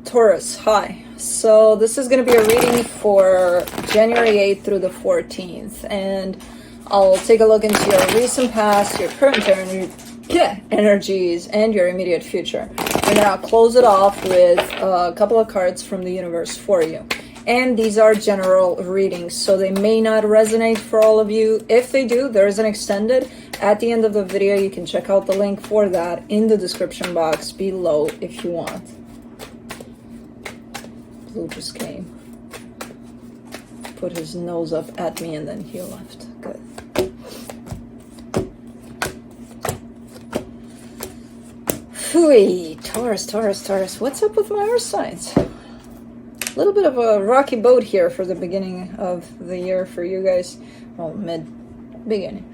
Taurus, hi. So this is going to be a reading for January 8th through the 14th, and I'll take a look into your recent past, your current energies, and your immediate future. And then I'll close it off with a couple of cards from the universe for you. And these are general readings, so they may not resonate for all of you. If they do, there is an extended. At the end of the video, you can check out the link for that in the description box below if you want. Blue just came, put his nose up at me, and then he left. Good. Phooey, Taurus, Taurus, Taurus. What's up with my earth signs? A little bit of a rocky boat here for the beginning of the year for you guys. Well, mid-beginning.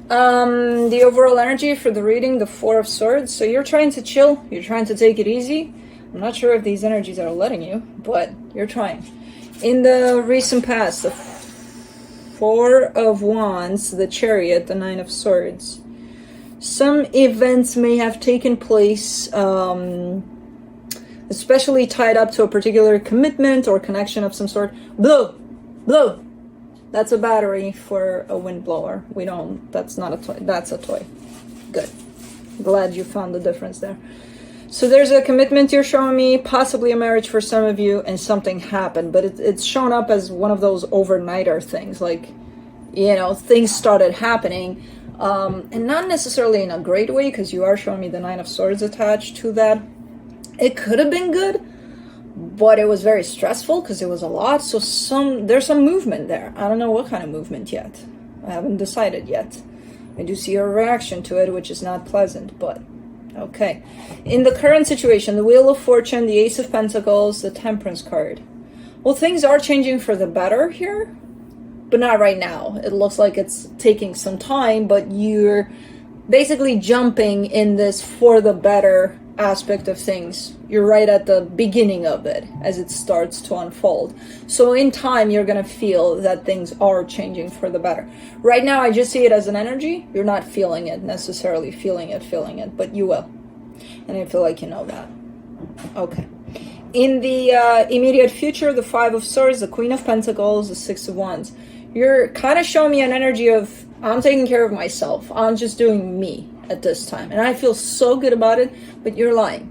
The overall energy for the reading, the Four of Swords. So you're trying to chill. You're trying to take it easy. I'm not sure if these energies are letting you, but you're trying. In the recent past, the Four of Wands, the Chariot, the Nine of Swords. Some events may have taken place, especially tied up to a particular commitment or connection of some sort. Blow! Blow! That's a battery for a wind blower. We don't, that's not a toy, that's a toy. Good. Glad you found the difference there. So there's a commitment you're showing me, possibly a marriage for some of you, and something happened, but it's shown up as one of those overnighter things, like, you know, things started happening, and not necessarily in a great way, because you are showing me the Nine of Swords attached to that. It could have been good, but it was very stressful because it was a lot, so there's some movement there. I don't know what kind of movement yet. I haven't decided yet. I do see a reaction to it, which is not pleasant, but okay. In the current situation, the Wheel of Fortune, the Ace of Pentacles, the Temperance card. Well, things are changing for the better here, but not right now. It looks like it's taking some time, but you're basically jumping in this for the better aspect of things. You're right at the beginning of it as it starts to unfold. So in time, you're going to feel that things are changing for the better. Right now, I just see it as an energy. You're not feeling it, necessarily feeling it, but you will. And I feel like you know that. Okay. In the immediate future, the Five of Swords, the Queen of Pentacles, the Six of Wands. You're kind of showing me an energy of, I'm taking care of myself. I'm just doing me at this time. And I feel so good about it, but you're lying.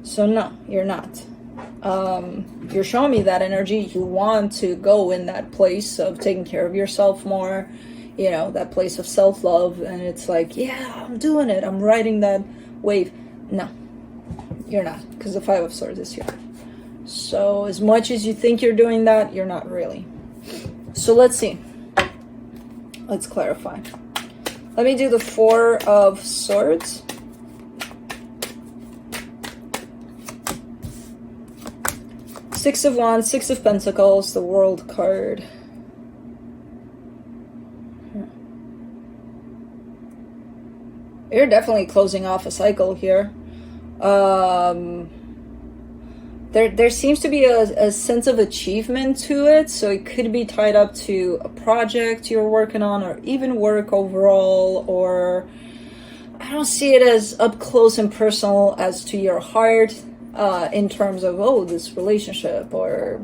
So no, you're not. You're showing me that energy. You want to go in that place of taking care of yourself more, you know, that place of self-love. And it's like, yeah, I'm doing it. I'm riding that wave. No, you're not, because the Five of Swords is here. So as much as you think you're doing that, you're not really. So let's see. Let's clarify. Let me do the Four of Swords. Six of Wands, Six of Pentacles, the World card. You're definitely closing off a cycle here. There seems to be a sense of achievement to it, so it could be tied up to a project you're working on, or even work overall, or I don't see it as up close and personal as to your heart, in terms of, oh, this relationship or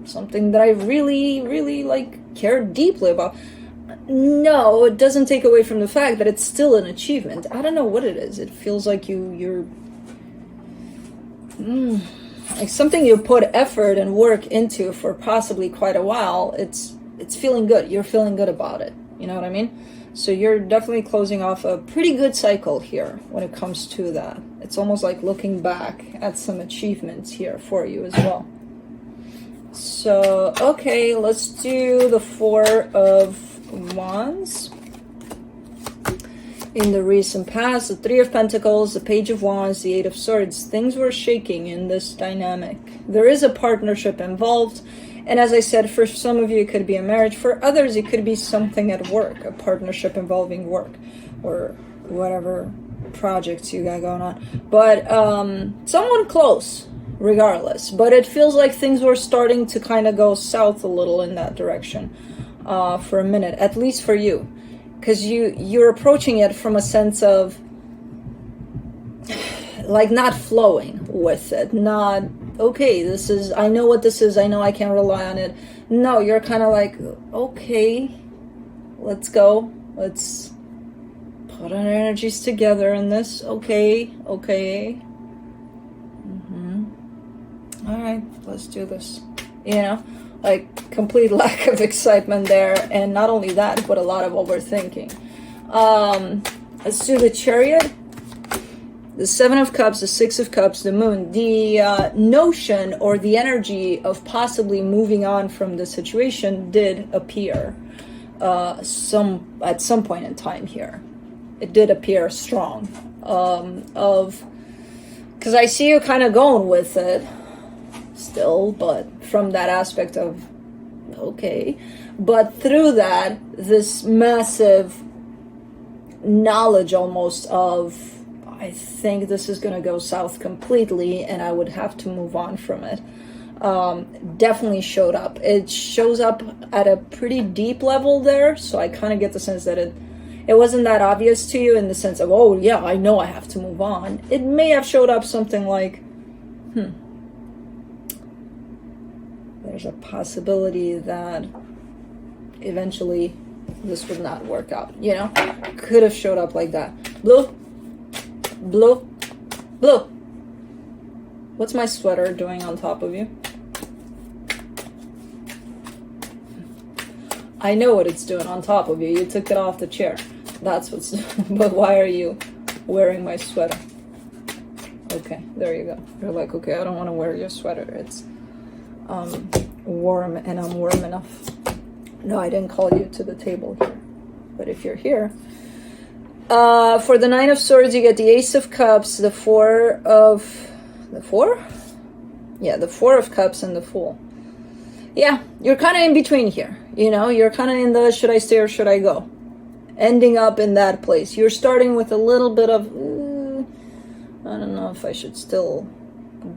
something that I really, really like care deeply about. No, it doesn't take away from the fact that it's still an achievement. I don't know what it is. It feels like you're like something you put effort and work into for possibly quite a while. It's feeling good. You're feeling good about it. You know what I mean? So you're definitely closing off a pretty good cycle here when it comes to that. It's almost like looking back at some achievements here for you as well. So, okay, let's do the Four of Wands. In the recent past, the Three of Pentacles, the Page of Wands, the Eight of Swords. Things were shaking in this dynamic. There is a partnership involved. And as I said, for some of you, it could be a marriage. For others, it could be something at work, a partnership involving work, or whatever projects you got going on. But someone close, regardless. But it feels like things were starting to kind of go south a little in that direction for a minute, at least for you. Because you're approaching it from a sense of like not flowing with it, not, okay, this is, I know what this is, I know I can rely on it. No, you're kind of like, okay, let's go, let's put our energies together in this. Okay. All right, let's do this. You know, like complete lack of excitement there, and not only that, but a lot of overthinking. Let's do the Chariot, the Seven of Cups, the Six of Cups, the Moon. The notion or the energy of possibly moving on from the situation did appear at some point in time here. It did appear strong, because I see you kind of going with it still, but from that aspect of, okay, but through that, this massive knowledge almost of, I think this is going to go south completely and I would have to move on from it, definitely showed up. It shows up at a pretty deep level there, so I kind of get the sense that it wasn't that obvious to you in the sense of, oh yeah, I know I have to move on. It may have showed up something like, there's a possibility that eventually this would not work out, you know? Could have showed up like that. Blue. What's my sweater doing on top of you? I know what it's doing on top of you. You took it off the chair. That's what's... But why are you wearing my sweater? Okay, there you go. You're like, okay, I don't want to wear your sweater. It's warm and I'm warm enough. No, I didn't call you to the table here. But if you're here... for the Nine of Swords, you get the Ace of Cups, the Four of... The Four? Yeah, the Four of Cups and the Fool. Yeah, you're kind of in between here. You know, you're kind of in the should I stay or should I go? Ending up in that place. You're starting with a little bit of, I don't know if I should still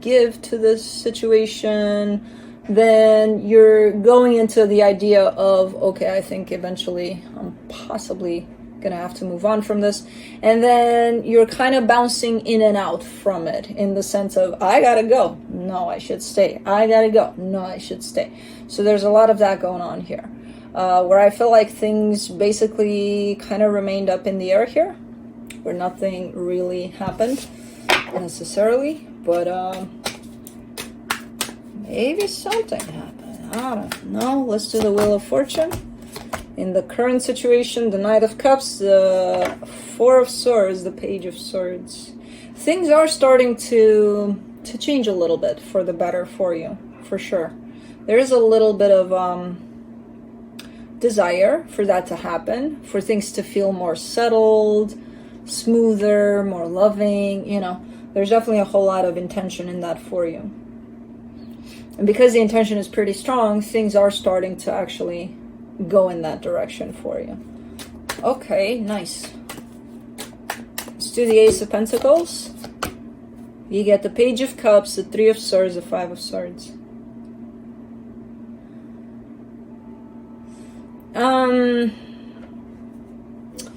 give to this situation. Then you're going into the idea of, okay, I think eventually I'm possibly gonna have to move on from this, and then you're kind of bouncing in and out from it in the sense of, I gotta go, no, I should stay, I gotta go, no, I should stay. So there's a lot of that going on here, where I feel like things basically kind of remained up in the air here, where nothing really happened necessarily, but maybe something happened, I don't know. Let's do the Wheel of Fortune. In the current situation, the Knight of Cups, the Four of Swords, the Page of Swords. Things are starting to change a little bit for the better for you, for sure. There is a little bit of desire for that to happen, for things to feel more settled, smoother, more loving, you know. There's definitely a whole lot of intention in that for you. And because the intention is pretty strong, things are starting to actually go in that direction for you. Okay, nice. Let's do the Ace of Pentacles. You get the Page of Cups, the Three of Swords, the Five of Swords.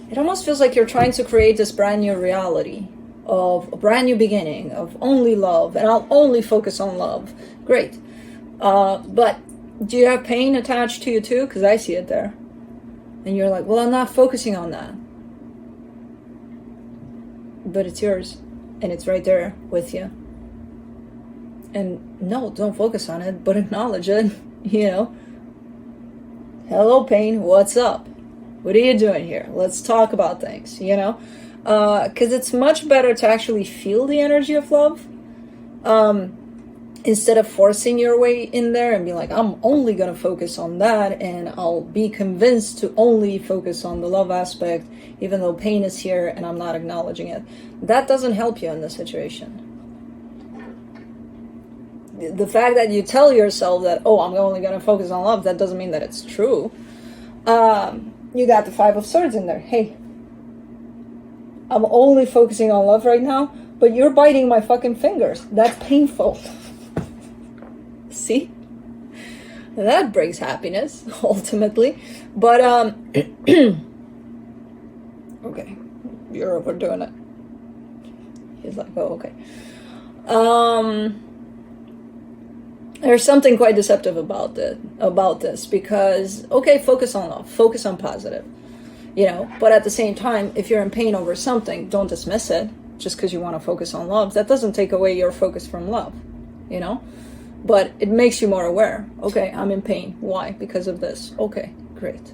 It almost feels like you're trying to create this brand new reality of a brand new beginning, of only love, and I'll only focus on love. Great. But do you have pain attached to you too? Because I see it there. And you're like, well, I'm not focusing on that. But it's yours. And it's right there with you. And no, don't focus on it, but acknowledge it. You know. Hello, pain. What's up? What are you doing here? Let's talk about things, you know. Because it's much better to actually feel the energy of love. Instead of forcing your way in there and be like, I'm only going to focus on that, and I'll be convinced to only focus on the love aspect, even though pain is here and I'm not acknowledging it. That doesn't help you in this situation. The fact that you tell yourself that, oh, I'm only going to focus on love, that doesn't mean that it's true. You got the Five of Swords in there. Hey, I'm only focusing on love right now, but you're biting my fucking fingers. That's painful. See? That brings happiness, ultimately. But, okay. You're overdoing it. He's like, oh, okay. There's something quite deceptive about this, because, okay, focus on love, focus on positive, you know, but at the same time, if you're in pain over something, don't dismiss it just because you want to focus on love. That doesn't take away your focus from love, you know, but it makes you more aware. Okay, I'm in pain. Why? Because of this. Okay, great.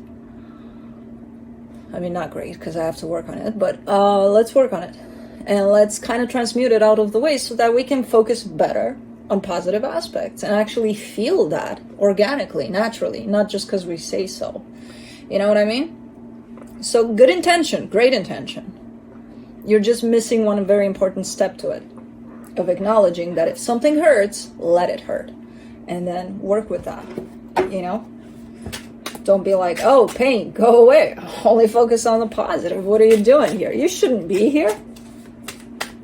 I mean, not great, because I have to work on it, but let's work on it. And let's kind of transmute it out of the way so that we can focus better on positive aspects and actually feel that organically, naturally, not just because we say so. You know what I mean? So good intention, great intention. You're just missing one very important step to it, of acknowledging that if something hurts, let it hurt. And then work with that, you know? Don't be like, oh, pain, go away. Only focus on the positive. What are you doing here? You shouldn't be here.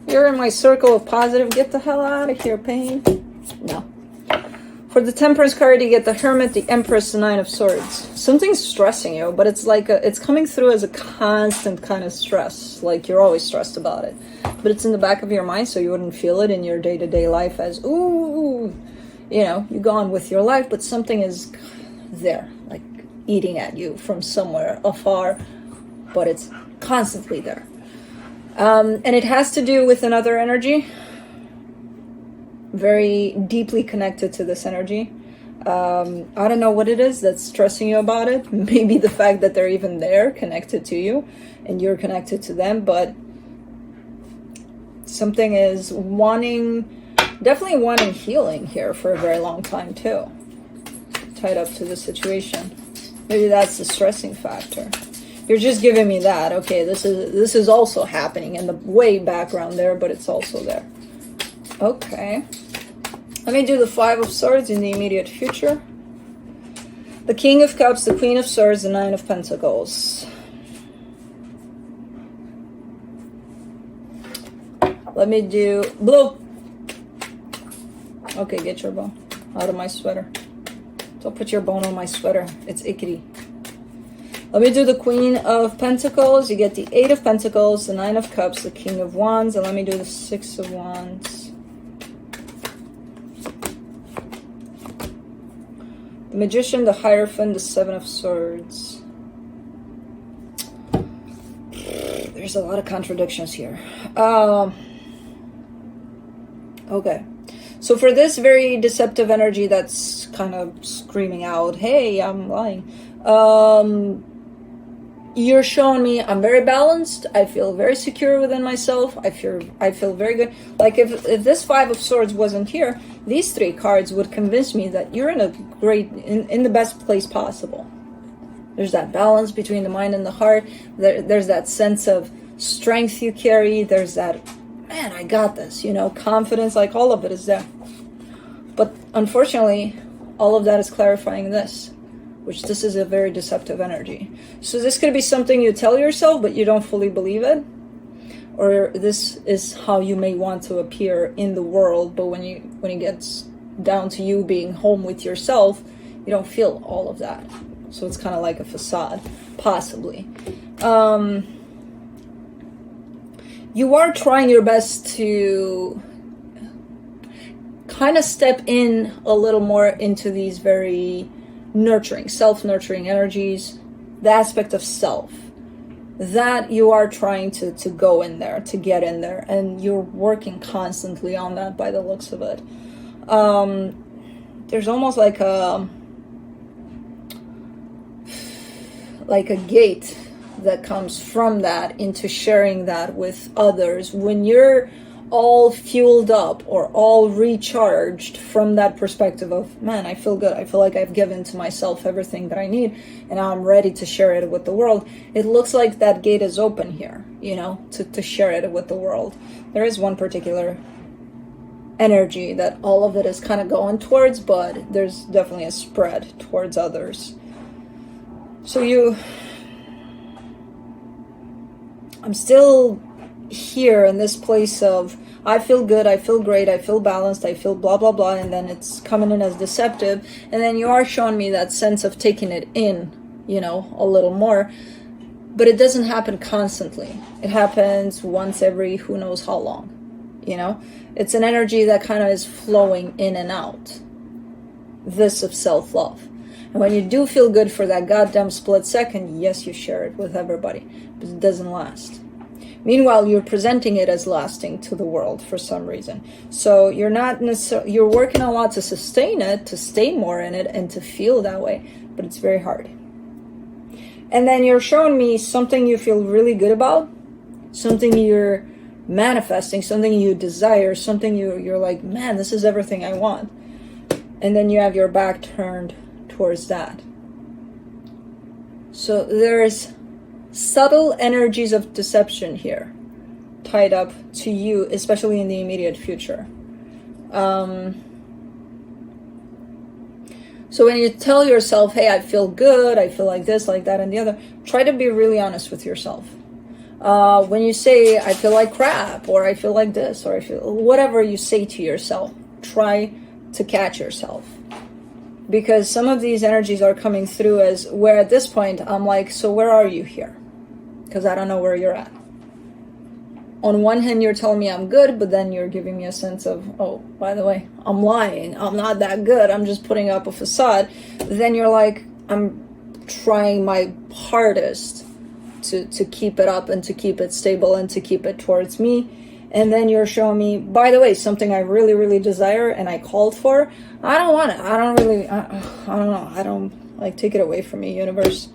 You're in my circle of positive. Get the hell out of here, pain. No. For the Temperance card, you get the Hermit, the Empress, the Nine of Swords. Something's stressing you, but it's like it's coming through as a constant kind of stress. Like you're always stressed about it. But it's in the back of your mind, so you wouldn't feel it in your day-to-day life as, ooh, you know, you go on with your life, but something is there, like eating at you from somewhere afar, but it's constantly there. And it has to do with another energy, very deeply connected to this energy. I don't know what it is that's stressing you about it. Maybe the fact that they're even there, connected to you, and you're connected to them, but something is definitely wanting healing here for a very long time too, tied up to the situation. Maybe that's the stressing factor. You're just giving me that. Okay, this is also happening in the way background there, but it's also there. Okay. Let me do the Five of Swords in the immediate future. The King of Cups, the Queen of Swords, the Nine of Pentacles. Let me do blue. Okay, get your bone out of my sweater. Don't put your bone on my sweater. It's icky. Let me do the Queen of Pentacles. You get the Eight of Pentacles, the Nine of Cups, the King of Wands, and let me do the Six of Wands. The Magician, the Hierophant, the Seven of Swords. There's a lot of contradictions here. Okay. So for this very deceptive energy that's kind of screaming out, hey, I'm lying. You're showing me I'm very balanced. I feel very secure within myself. I feel very good. Like if this Five of Swords wasn't here, these three cards would convince me that you're in the best place possible. There's that balance between the mind and the heart. There's that sense of strength you carry. There's that, man, I got this, you know, confidence, like all of it is there. But unfortunately, all of that is clarifying this, which this is a very deceptive energy. So this could be something you tell yourself, but you don't fully believe it. Or this is how you may want to appear in the world, but when it gets down to you being home with yourself, you don't feel all of that. So it's kind of like a facade, possibly. You are trying your best to kind of step in a little more into these very nurturing, self-nurturing energies, the aspect of self, that you are trying to go in there, to get in there, and you're working constantly on that by the looks of it. There's almost like a gate that comes from that into sharing that with others. When you're all fueled up or all recharged from that perspective of, man, I feel good, I feel like I've given to myself everything that I need, and now I'm ready to share it with the world, it looks like that gate is open here, you know, to share it with the world. There is one particular energy that all of it is kind of going towards, but there's definitely a spread towards others. So I'm still here in this place of, I feel good, I feel great, I feel balanced, I feel blah blah blah, and then it's coming in as deceptive, and then you are showing me that sense of taking it in, you know, a little more, but it doesn't happen constantly. It happens once every who knows how long, you know? It's an energy that kind of is flowing in and out. This of self-love. And when you do feel good for that goddamn split second, yes, you share it with everybody, but it doesn't last. Meanwhile, you're presenting it as lasting to the world for some reason. So you're not necessarily, you're working a lot to sustain it, to stay more in it, and to feel that way, but it's very hard. And then you're showing me something you feel really good about, something you're manifesting, something you desire, something you're like, man, this is everything I want. And then you have your back turned towards that. So there's subtle energies of deception here tied up to you, especially in the immediate future. So when you tell yourself, hey, I feel good, I feel like this, like that, and the other, try to be really honest with yourself. When you say, I feel like crap, or I feel like this, or I feel, whatever you say to yourself, try to catch yourself. Because some of these energies are coming through as, where at this point, I'm like, so where are you here? Because I don't know where you're at. On one hand, you're telling me I'm good, but then you're giving me a sense of, oh, by the way, I'm lying. I'm not that good. I'm just putting up a facade. Then you're like, I'm trying my hardest to keep it up and to keep it stable and to keep it towards me. And then you're showing me, by the way, something I really, really desire and I called for. I don't want it. I don't know. I don't, like, take it away from me, universe.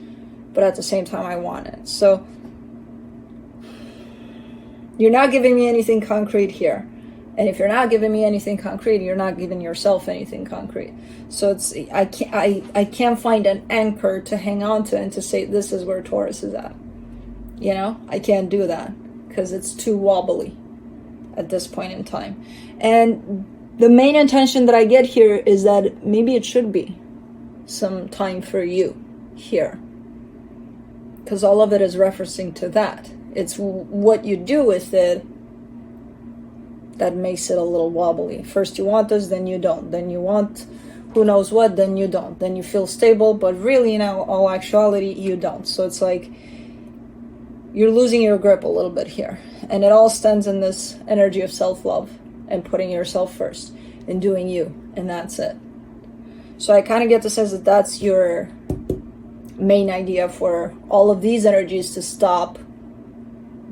But at the same time, I want it. So you're not giving me anything concrete here. And if you're not giving me anything concrete, you're not giving yourself anything concrete. So it's, I can't find an anchor to hang on to and to say, this is where Taurus is at. You know, I can't do that because it's too wobbly at this point in time. And the main intention that I get here is that maybe it should be some time for you here. Because all of it is referencing to that. It's what you do with it that makes it a little wobbly. First you want this, then you don't. Then you want who knows what, then you don't. Then you feel stable, but really in all actuality, you don't. So it's like you're losing your grip a little bit here. And it all stems in this energy of self-love and putting yourself first and doing you. And that's it. So I kind of get the sense that that's your main idea for all of these energies to stop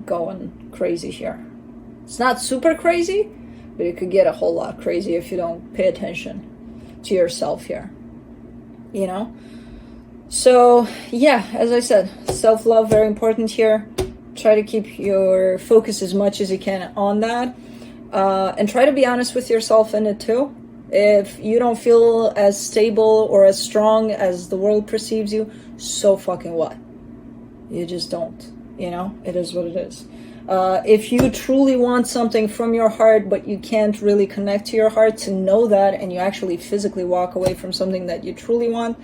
going crazy here. It's not super crazy, but it could get a whole lot crazy if you don't pay attention to yourself here. You know? So, yeah, as I said, self-love, very important here. Try to keep your focus as much as you can on that. And try to be honest with yourself in it too. If you don't feel as stable or as strong as the world perceives you, so fucking what? You just don't. You know? It is what it is. If you truly want something from your heart, but you can't really connect to your heart to know that, and you actually physically walk away from something that you truly want,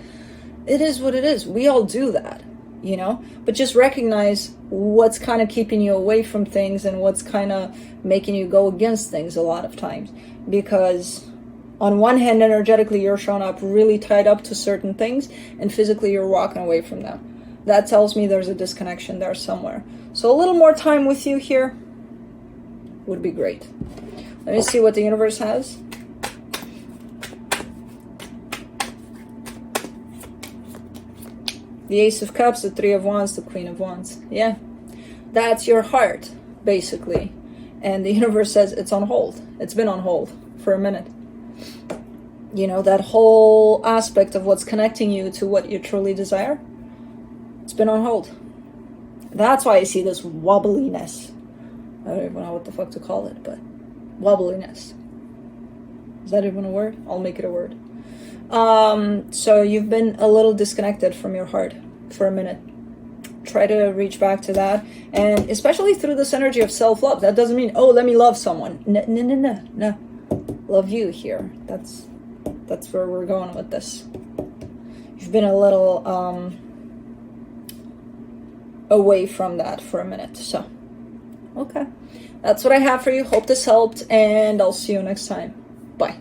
it is what it is. We all do that, you know? But just recognize what's kind of keeping you away from things and what's kind of making you go against things a lot of times. Because on one hand, energetically, you're showing up really tied up to certain things, and physically you're walking away from them. That tells me there's a disconnection there somewhere. So a little more time with you here would be great. Let me see what the universe has. The Ace of Cups, the Three of Wands, the Queen of Wands. Yeah, that's your heart, basically. And the universe says it's on hold. It's been on hold for a minute. You know, that whole aspect of what's connecting you to what you truly desire, it's been on hold. That's why I see this wobbliness. I don't even know what the fuck to call it, but wobbliness. Is that even a word? I'll make it a word. So you've been a little disconnected from your heart for a minute. Try to reach back to that. And especially through this energy of self-love. That doesn't mean, oh, let me love someone. No. Love you here. That's where we're going with this. You've been a little away from that for a minute. So, okay. That's what I have for you. Hope this helped, and I'll see you next time. Bye.